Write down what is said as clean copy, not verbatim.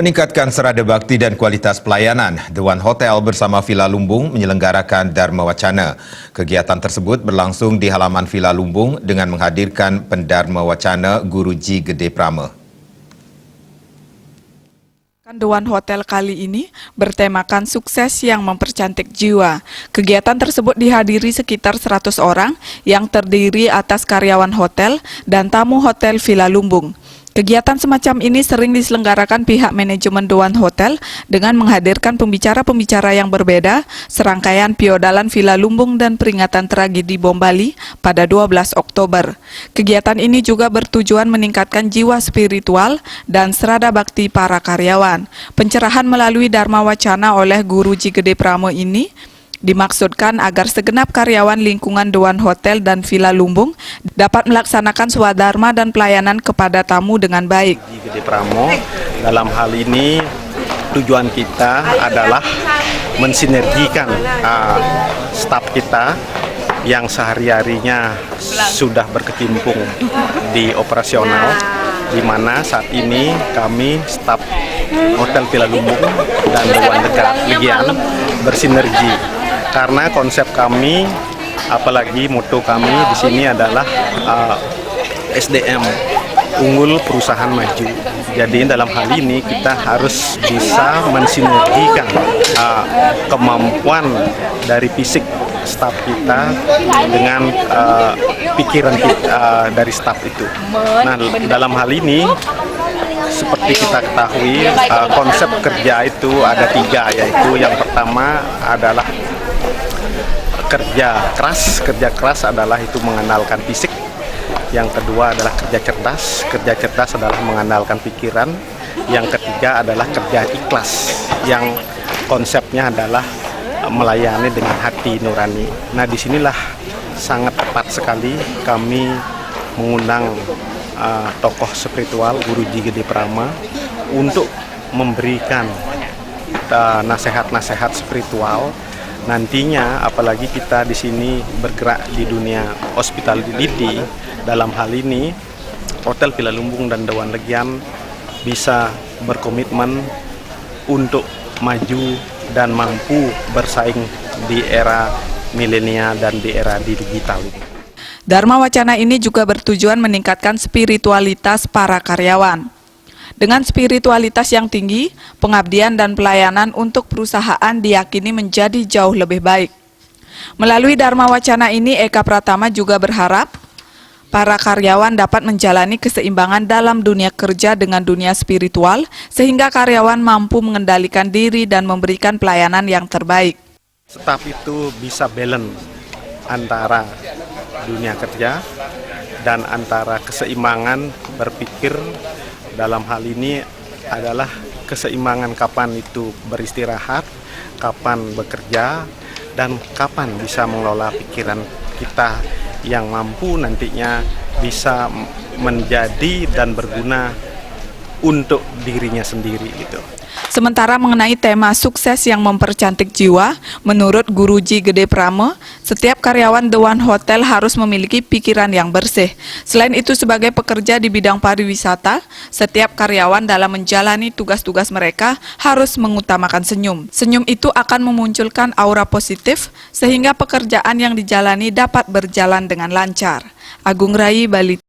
Meningkatkan serada bakti dan kualitas pelayanan, Dewan Hotel bersama Villa Lumbung menyelenggarakan Dharma Wacana. Kegiatan tersebut berlangsung di halaman Villa Lumbung dengan menghadirkan Pendharma Wacana Guruji Gede Prama. Dewan Hotel kali ini bertemakan sukses yang mempercantik jiwa. Kegiatan tersebut dihadiri sekitar 100 orang yang terdiri atas karyawan hotel dan tamu hotel Villa Lumbung. Kegiatan semacam ini sering diselenggarakan pihak manajemen Dewan Hotel dengan menghadirkan pembicara-pembicara yang berbeda, serangkaian piodalan Villa Lumbung dan peringatan tragedi Bom Bali pada 12 Oktober. Kegiatan ini juga bertujuan meningkatkan jiwa spiritual dan serada bakti para karyawan. Pencerahan melalui Dharma Wacana oleh Guruji Gede Prama ini dimaksudkan agar segenap karyawan lingkungan Dewan Hotel dan Villa Lumbung dapat melaksanakan swadharma dan pelayanan kepada tamu dengan baik. Gede Prama, dalam hal ini tujuan kita adalah mensinergikan staf kita yang sehari-harinya sudah berkecimpung di operasional, di mana saat ini kami staf Hotel Villa Lumbung dan Dewan Legian bersinergi. Karena konsep kami, apalagi moto kami di sini adalah SDM, unggul perusahaan maju. Jadi dalam hal ini kita harus bisa mensinergikan kemampuan dari fisik staf kita dengan pikiran kita, dari staf itu. Nah, dalam hal ini seperti kita ketahui, konsep kerja itu ada 3, yaitu yang pertama adalah kerja keras adalah itu mengandalkan fisik. Yang kedua adalah kerja cerdas adalah mengandalkan pikiran. Yang ketiga adalah kerja ikhlas, yang konsepnya adalah melayani dengan hati nurani. Nah, disinilah sangat tepat sekali kami mengundang tokoh spiritual Guruji Gede Prama untuk memberikan nasihat-nasihat spiritual. Nantinya apalagi kita di sini bergerak di dunia hospitality, dalam hal ini Hotel Villa Lumbung dan Dewan Legian bisa berkomitmen untuk maju dan mampu bersaing di era milenial dan di era digital ini. Dharma Wacana ini juga bertujuan meningkatkan spiritualitas para karyawan. Dengan spiritualitas yang tinggi, pengabdian dan pelayanan untuk perusahaan diyakini menjadi jauh lebih baik. Melalui Dharma Wacana ini, Eka Pratama juga berharap para karyawan dapat menjalani keseimbangan dalam dunia kerja dengan dunia spiritual, sehingga karyawan mampu mengendalikan diri dan memberikan pelayanan yang terbaik. Staf itu bisa balance antara dunia kerja dan antara keseimbangan berpikir. Dalam hal ini adalah keseimbangan kapan itu beristirahat, kapan bekerja, dan kapan bisa mengelola pikiran kita yang mampu nantinya bisa menjadi dan berguna untuk dirinya sendiri gitu. Sementara mengenai tema sukses yang mempercantik jiwa, menurut Guruji Gede Prama, setiap karyawan Dewan Hotel harus memiliki pikiran yang bersih. Selain itu, sebagai pekerja di bidang pariwisata, setiap karyawan dalam menjalani tugas-tugas mereka harus mengutamakan senyum. Senyum itu akan memunculkan aura positif, sehingga pekerjaan yang dijalani dapat berjalan dengan lancar. Agung Rai, Bali.